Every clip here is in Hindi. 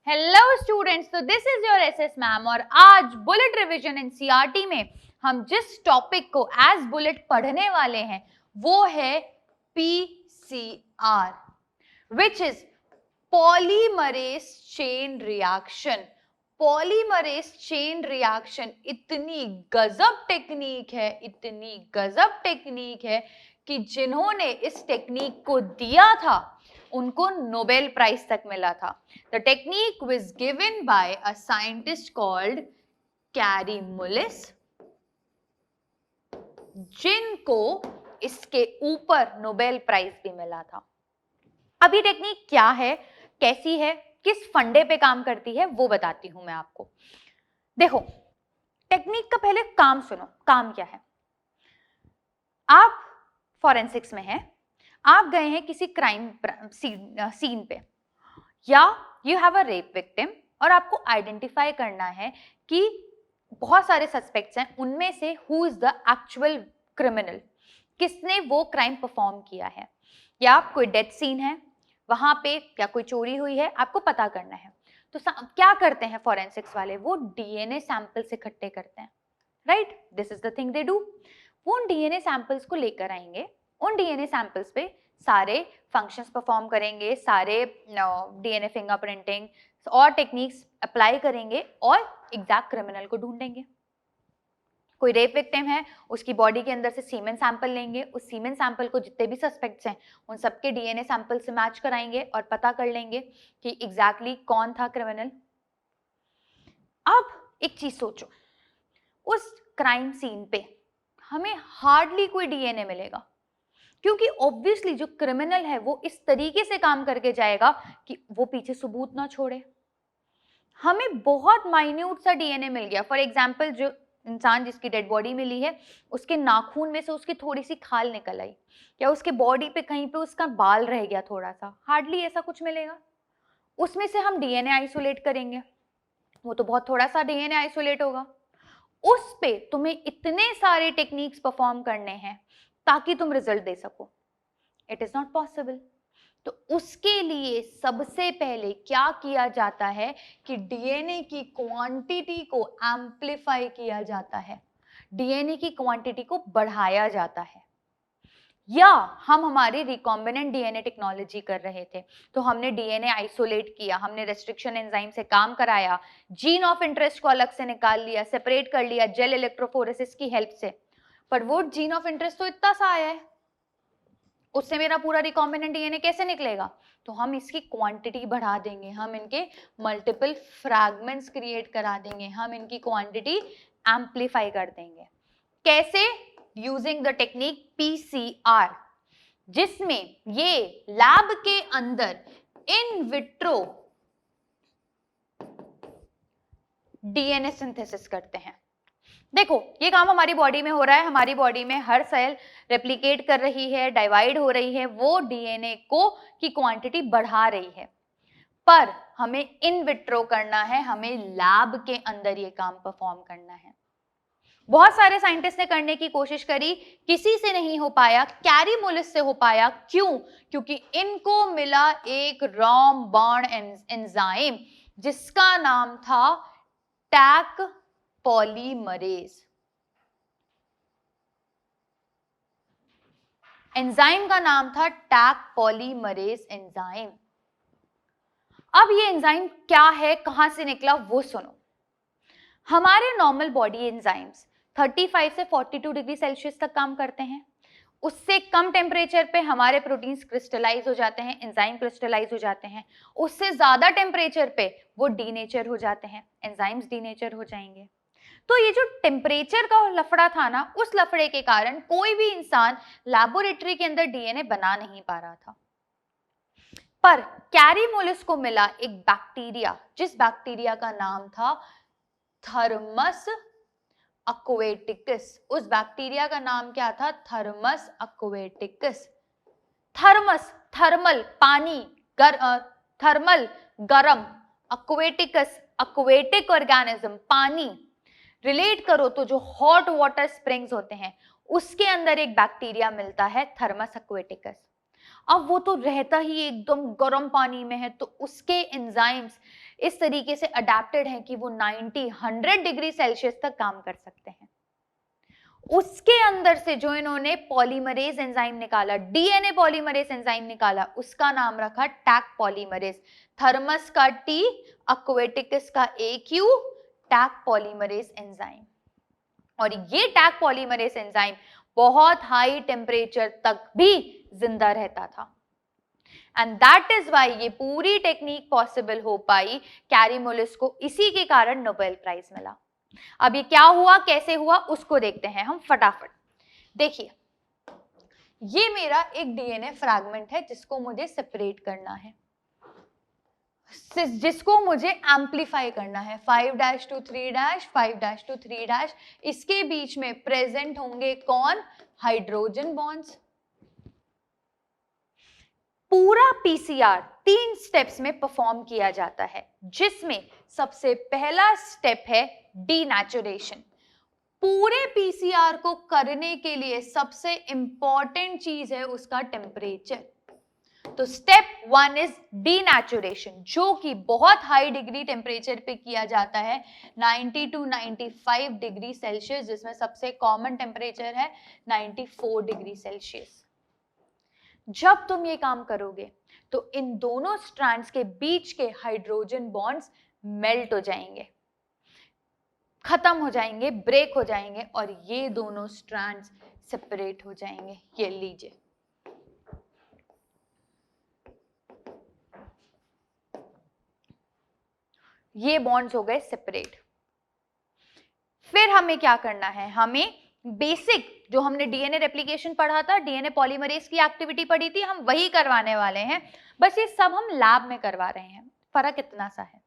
हेलो स्टूडेंट्स, तो this is your SS ma'am और आज बुलेट रिवीजन एनसीईआरटी में हम जिस टॉपिक को एज बुलेट पढ़ने वाले हैं वो है PCR, which is polymerase chain reaction. Polymerase chain reaction इतनी गजब टेक्निक है, इतनी गजब टेक्निक है कि जिन्होंने इस टेक्निक को दिया था उनको नोबेल प्राइज तक मिला था। The technique was given by a scientist called carry मुलिस, जिनको इसके ऊपर नोबेल प्राइज भी मिला था। अब ये टेक्निक क्या है, कैसी है, किस फंडे पे काम करती है वो बताती हूं मैं आपको। देखो, टेक्निक का पहले काम सुनो। काम क्या है? आप फॉरेंसिक्स में हैं, आप गए हैं किसी क्राइम सीन पे, या you have a rape victim और आपको आइडेंटिफाई करना है कि बहुत सारे सस्पेक्ट्स हैं, उनमें से who is the actual criminal, किसने वो क्राइम परफॉर्म किया है, या कोई डेथ सीन है वहां पे, या कोई चोरी हुई है, आपको पता करना है। तो क्या करते हैं फॉरेंसिक्स वाले? वो डीएनए सैंपल्स इकट्ठे करते हैं, right? This is the thing they do. वो उन डीएनए सैंपल्स को लेकर आएंगे, उन डीएनए सैंपल्स पे सारे फंक्शंस परफॉर्म करेंगे, सारे डीएनए फिंगरप्रिंटिंग और टेक्निक्स अप्लाई करेंगे और एग्जैक्ट क्रिमिनल को ढूंढेंगे। कोई रेप विक्टिम है, उसकी बॉडी के अंदर से सीमेन सैंपल लेंगे, उस सीमेन सैंपल को जितने भी सस्पेक्ट्स हैं उन सबके डीएनए सैंपल से मैच कराएंगे और पता कर लेंगे कि एग्जैक्टली कौन था क्रिमिनल। अब एक चीज सोचो, उस क्राइम सीन पे हमें हार्डली कोई डीएनए मिलेगा, क्योंकि ऑब्वियसली जो क्रिमिनल है वो इस तरीके से काम करके जाएगा कि वो पीछे सबूत ना छोड़े। हमें बहुत माइन्यूट सा डीएनए मिल गया। फॉर एग्जाम्पल, जो इंसान जिसकी डेड बॉडी मिली है उसके नाखून में से उसकी थोड़ी सी खाल निकल आई, या उसके बॉडी पे कहीं पे उसका बाल रह गया थोड़ा सा, हार्डली ऐसा कुछ मिलेगा। उसमें से हम डीएनए आइसोलेट करेंगे, वो तो बहुत थोड़ा सा डीएनए आइसोलेट होगा। उस पे तुम्हें इतने सारे टेक्निक्स परफॉर्म करने हैं ताकि तुम रिजल्ट दे सको। It is not possible. तो उसके लिए सबसे पहले क्या किया जाता है कि डीएनए की क्वांटिटी को एम्प्लीफाई किया जाता है, डीएनए की क्वांटिटी को बढ़ाया जाता है। या हम हमारी रिकॉम्बिनेंट डीएनए टेक्नोलॉजी कर रहे थे तो हमने डीएनए आइसोलेट किया, हमने रेस्ट्रिक्शन एंजाइम से काम कराया, जीन ऑफ इंटरेस्ट को अलग से निकाल लिया, सेपरेट कर लिया जेल इलेक्ट्रोफोरेसिस की हेल्प से, पर वो जीन ऑफ इंटरेस्ट तो इतना सा आया है, उससे मेरा पूरा रिकॉम्बिनेंट डीएनए कैसे निकलेगा? तो हम इसकी क्वांटिटी बढ़ा देंगे, हम इनके मल्टीपल फ्रैगमेंट्स क्रिएट करा देंगे, हम इनकी क्वांटिटी एम्प्लीफाई कर देंगे। कैसे? यूजिंग द टेक्निक पीसीआर, जिसमें ये लैब के अंदर इन विट्रो डीएनए सिंथेसिस करते हैं। देखो, ये काम हमारी बॉडी में हो रहा है, हमारी बॉडी में हर सेल रेप्लिकेट कर रही है, डिवाइड हो रही है, वो डीएनए को की क्वांटिटी बढ़ा रही है, पर हमें इन विट्रो करना है, हमें लैब के अंदर ये काम परफॉर्म करना है। बहुत सारे साइंटिस्ट ने करने की कोशिश करी, किसी से नहीं हो पाया, कैरी मुलिस से हो पाया। क्यों? क्योंकि इनको मिला एक रॉम बॉन्ड एंजाइम जिसका नाम था टैक पॉलीमरेज। एंजाइम का नाम था टैक पॉलीमरेज एंजाइम। अब ये एंजाइम क्या है, कहां से निकला, वो सुनो। हमारे नॉर्मल बॉडी एंजाइम्स 35 से 42 डिग्री सेल्सियस तक काम करते हैं। उससे कम टेम्परेचर पे हमारे प्रोटीन्स क्रिस्टलाइज हो जाते हैं, एंजाइम क्रिस्टलाइज हो जाते हैं। उससे ज्यादा टेम्परेचर पे वो डीनेचर हो जाते हैं, एंजाइम्स डीनेचर हो जाएंगे। तो ये जो टेम्परेचर का लफड़ा था ना, उस लफड़े के कारण कोई भी इंसान लैबोरेटरी के अंदर डीएनए बना नहीं पा रहा था। पर कैरी मुलिस को मिला एक बैक्टीरिया, जिस बैक्टीरिया का नाम था थर्मस अक्वेटिकस। उस बैक्टीरिया का नाम क्या था? थर्मस अक्वेटिकस। थर्मस, थर्मल पानी, थर्मल गरम, अक्वेटिकस अक्वेटिक ऑर्गेनिज्म पानी। रिलेट करो तो जो हॉट वाटर स्प्रिंग्स होते हैं उसके अंदर एक बैक्टीरिया मिलता है थर्मस अक्वेटिकस। अब वो तो रहता ही एकदम गर्म पानी में है, तो उसके एंजाइम्स इस तरीके से अडेप्टेड हैं कि वो 90-100 डिग्री सेल्सियस तक काम कर सकते हैं। उसके अंदर से जो इन्होंने पॉलीमरेज एंजाइम निकाला, डीएनए पॉलीमरेज एंजाइम निकाला, उसका नाम रखा टैक पॉलीमरेज। थर्मस का टी, एक्वेटिकस का AQ, टैक पॉलीमरेज एंजाइम। और ये टैक पॉलीमरेज एंजाइम बहुत हाई टेम्परेचर तक भी जिंदा रहता था। एंड दैट इज वाई ये पूरी टेक्निक पॉसिबल हो पाई। कैरीमोलिस को इसी के कारण नोबेल प्राइज मिला। अब ये क्या हुआ, कैसे हुआ, उसको देखते हैं हम फटाफट। देखिए, ये मेरा एक डीएनए फ्रैगमेंट है जिसको मुझे सेपरेट करना है, जिसको मुझे एम्पलीफाई करना है। 5' to 3', 5' to 3', इसके बीच में प्रेजेंट होंगे कौन, हाइड्रोजन बॉन्ड्स। पूरा पीसीआर 3 स्टेप्स में परफॉर्म किया जाता है, जिसमें सबसे पहला स्टेप है डीनेचुरेशन। पूरे पीसीआर को करने के लिए सबसे इंपॉर्टेंट चीज है उसका टेम्परेचर। तो स्टेप 1 इज डीनेचुरेशन, जो कि बहुत हाई डिग्री टेम्परेचर पे किया जाता है, 90 to 95 डिग्री सेल्सियस, जिसमें सबसे कॉमन टेम्परेचर है 94 डिग्री सेल्सियस। जब तुम ये काम करोगे तो इन दोनों स्ट्रैंड्स के बीच के हाइड्रोजन बॉन्ड्स मेल्ट हो जाएंगे, खत्म हो जाएंगे, ब्रेक हो जाएंगे, और ये दोनों स्ट्रैंड्स सेपरेट हो जाएंगे। ये लीजिए, ये बॉन्ड्स हो गए सेपरेट। फिर हमें क्या करना है, हमें बेसिक जो हमने डीएनए रेप्लिकेशन पढ़ा था, डीएनए पॉलीमरेज की एक्टिविटी पढ़ी थी, हम वही करवाने वाले हैं। बस ये सब हम लैब में करवा रहे हैं, फर्क इतना सा है।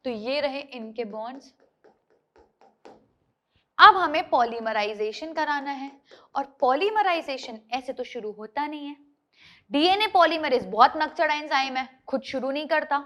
तो ये रहे इनके बॉन्ड्स। अब हमें पॉलीमराइजेशन कराना है, और पॉलीमराइजेशन ऐसे तो शुरू होता नहीं है। डीएनए पॉलीमरेज बहुत नकचढ़ा एंजाइम है, खुद शुरू नहीं करता,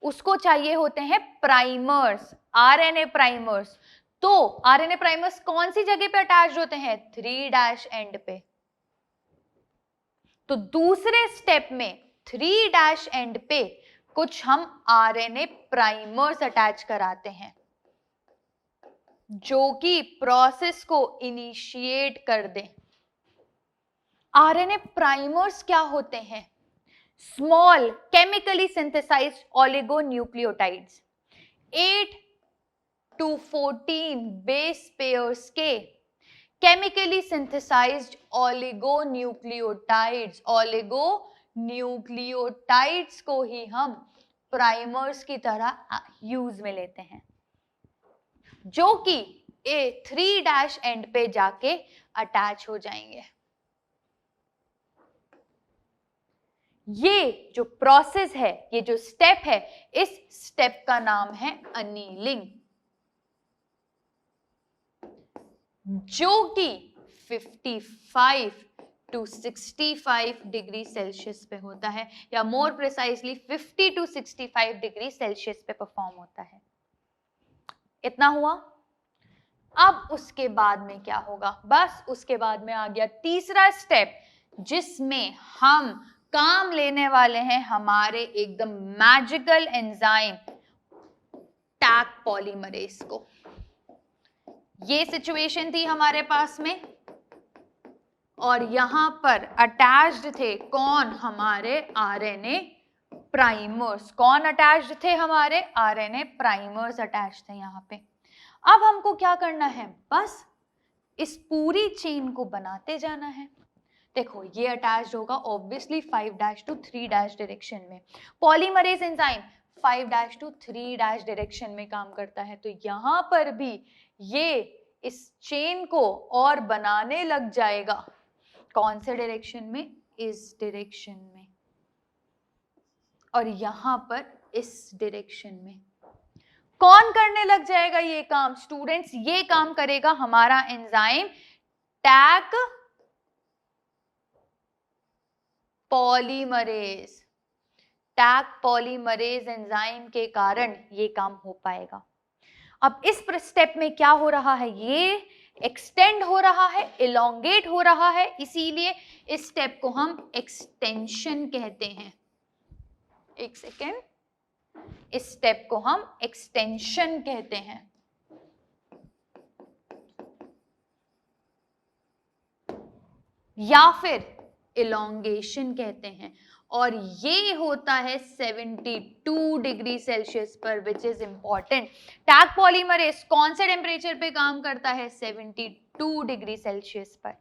उसको चाहिए होते हैं प्राइमर्स, आरएनए प्राइमर्स। तो आरएनए प्राइमर्स कौन सी जगह पे अटैच्ड होते हैं, 3' एंड पे। तो दूसरे स्टेप में 3' एंड पे कुछ हम आरएनए प्राइमर्स अटैच कराते हैं, जो कि प्रोसेस को इनिशिएट कर दें। आरएनए प्राइमर्स क्या होते हैं, small chemically synthesised oligonucleotides, 8 to 14 base pairs के केमिकली सिंथेसाइज्ड ओलिगोन्यूक्लियोटाइड्स को ही हम प्राइमर्स की तरह यूज में लेते हैं, जो कि 3' एंड पे जाके अटैच हो जाएंगे। ये जो प्रोसेस है, ये जो स्टेप है, इस स्टेप का नाम है अनीलिंग, जो कि 55 to 65 डिग्री सेल्सियस पे होता है, या मोर प्रिसाइसली 50 to 65 डिग्री सेल्सियस पे परफॉर्म होता है। इतना हुआ। अब उसके बाद में क्या होगा, बस उसके बाद में आ गया तीसरा स्टेप, जिसमें हम काम लेने वाले हैं हमारे एकदम मैजिकल एंजाइम टैक पॉलीमरेज को। ये सिचुएशन थी हमारे पास में, और यहां पर अटैच्ड थे कौन, हमारे आरएनए प्राइमर्स। कौन अटैच्ड थे, हमारे आरएनए प्राइमर्स अटैच थे यहां पे। अब हमको क्या करना है, बस इस पूरी चेन को बनाते जाना है। देखो, ये अटैच्ड होगा ऑब्वियसली 5' to 3' डायरेक्शन में। पॉलीमरेज एंजाइम 5' to 3' डायरेक्शन में काम करता है, तो यहां पर भी ये इस चेन को और बनाने लग जाएगा। कौन से डायरेक्शन में, इस डायरेक्शन में, और यहां पर इस डायरेक्शन में। कौन करने लग जाएगा ये काम, स्टूडेंट्स? ये काम करेगा हमारा enzyme Taq polymerase. Taq polymerase enzyme के कारण ये काम हो पाएगा। अब इस स्टेप में क्या हो रहा है, ये एक्सटेंड हो रहा है, इलोंगेट हो रहा है, इसीलिए इस स्टेप को हम एक्सटेंशन कहते हैं। एक सेकेंड, इस स्टेप को हम एक्सटेंशन कहते हैं। या फिर इलोंगेशन कहते हैं। और ये होता है 72 डिग्री सेल्सियस पर, which is important. Tag polymerase कौन से टेम्परेचर पे काम करता है? 72 डिग्री सेल्सियस पर।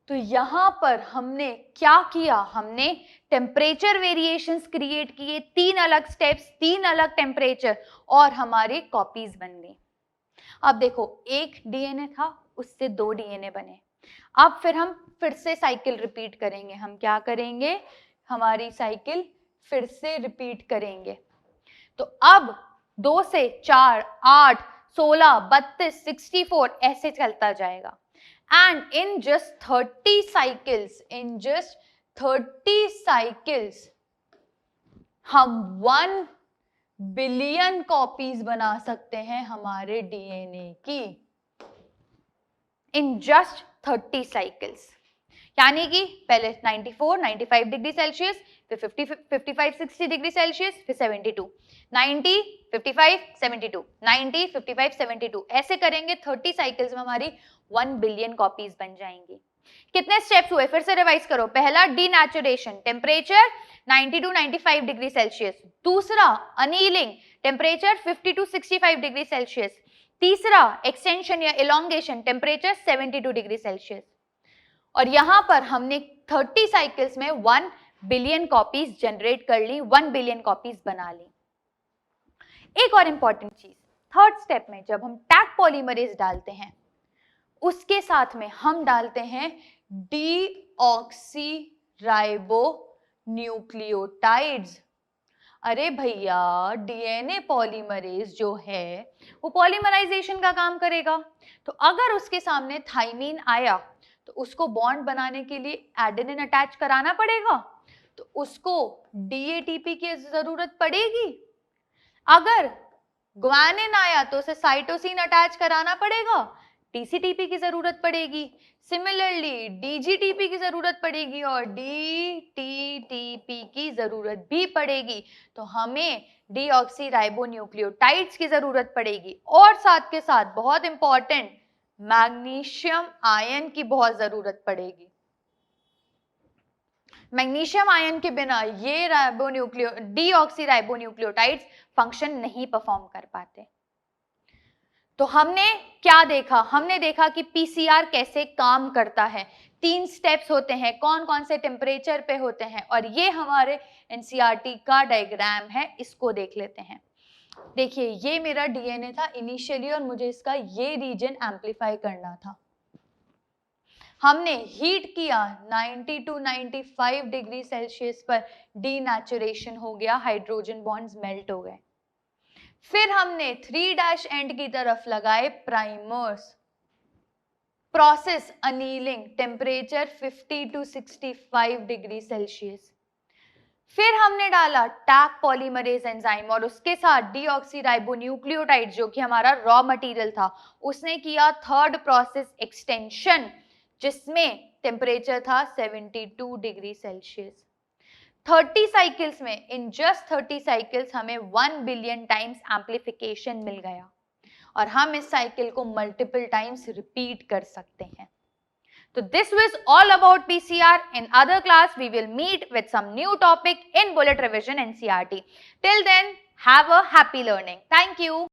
तो यहां पर हमने क्या किया? हमने टेम्परेचर वेरिएशंस क्रिएट किए, 3 अलग स्टेप्स, 3 अलग टेम्परेचर, और हमारे कॉपीज बन गई। अब देखो, एक डीएनए था, उससे 2 डीएनए बने। अब फिर हम फिर से साइकिल रिपीट करेंगे। हम क्या करेंगे? हमारी साइकिल फिर से रिपीट करेंगे। तो अब 2 से 4, 8, 16, 32, 64 ऐसे चलता जाएगा। एंड इन जस्ट 30 साइकिल्स हम 1 बिलियन कॉपीज बना सकते हैं हमारे डीएनए की, इन जस्ट 30 साइकिल्स। यानी कि पहले 94, 95 डिग्री सेल्सियस, फिर 55, 60 डिग्री सेल्सियस, फिर 72, 90, 55, 72, 90, 55, 72, ऐसे करेंगे। 30 साइकिल्स में हमारी 1 बिलियन कॉपीज बन जाएंगी। कितने स्टेप्स हुए? फिर से रिवाइज करो। पहला denaturation, temperature 90 to 95 degree Celsius. दूसरा annealing, temperature 50 to 65 degree Celsius. तीसरा एक्सटेंशन या इलोंगेशन, टेम्परेचर 72 डिग्री सेल्सियस। और यहां पर हमने 30 साइकिल्स में 1 बिलियन कॉपीज जनरेट कर ली, 1 बिलियन कॉपीज बना ली। एक और इंपॉर्टेंट चीज, थर्ड स्टेप में जब हम टैग पॉलीमरेज डालते हैं, उसके साथ में हम डालते हैं डीऑक्सीराइबोन्यूक्लियोटाइड्स। अरे भैया, डीएनए पॉलीमरेज जो है वो पॉलीमराइजेशन का काम करेगा। तो अगर उसके सामने थाइमीन आया तो उसको बॉन्ड बनाने के लिए एडेनिन अटैच कराना पड़ेगा, तो उसको डीएटीपी की जरूरत पड़ेगी। अगर ग्वानिन आया तो उसे साइटोसिन अटैच कराना पड़ेगा, टीसीटीपी की जरूरत पड़ेगी। सिमिलरली डीजीटीपी की जरूरत पड़ेगी और डीटीटीपी की जरूरत भी पड़ेगी। तो हमें डीऑक्सीराइबोन्यूक्लियोटाइड्स की जरूरत पड़ेगी, और साथ के साथ बहुत इंपॉर्टेंट मैग्नीशियम आयन की बहुत जरूरत पड़ेगी। मैग्नीशियम आयन के बिना ये डीऑक्सीराइबोन्यूक्लियोटाइड्स फंक्शन नहीं परफॉर्म कर पाते। तो हमने क्या देखा? हमने देखा कि पीसीआर कैसे काम करता है। 3 स्टेप्स होते हैं, कौन कौन से टेम्परेचर पे होते हैं, और ये हमारे एनसीईआरटी का डायग्राम है, इसको देख लेते हैं। देखिए, ये मेरा डीएनए था इनिशियली और मुझे इसका ये रीजन एम्पलीफाई करना था। हमने हीट किया 90 to 95 डिग्री सेल्सियस पर, डीनेचुरेशन हो गया, हाइड्रोजन बॉन्ड्स मेल्ट हो गए। फिर हमने 3' एंड की तरफ लगाए primers, process annealing, temperature 50 to 65 degree Celsius. फिर हमने डाला टैग पॉलीमरेज एंजाइम और उसके साथ डीऑक्सीराइबोन्यूक्लियोटाइड जो कि हमारा रॉ मटेरियल था, उसने किया थर्ड प्रोसेस एक्सटेंशन, जिसमें टेम्परेचर था 72 डिग्री सेल्सियस। 30 साइकिल्स में, इन जस्ट 30 साइकिल्स हमें 1 बिलियन टाइम्स एम्प्लीफिकेशन मिल गया, और हम इस साइकिल को मल्टीपल टाइम्स रिपीट कर सकते हैं। So this was all about PCR. In other class, we will meet with some new topic in Bullet Revision NCERT. Till then, have a happy learning. Thank you.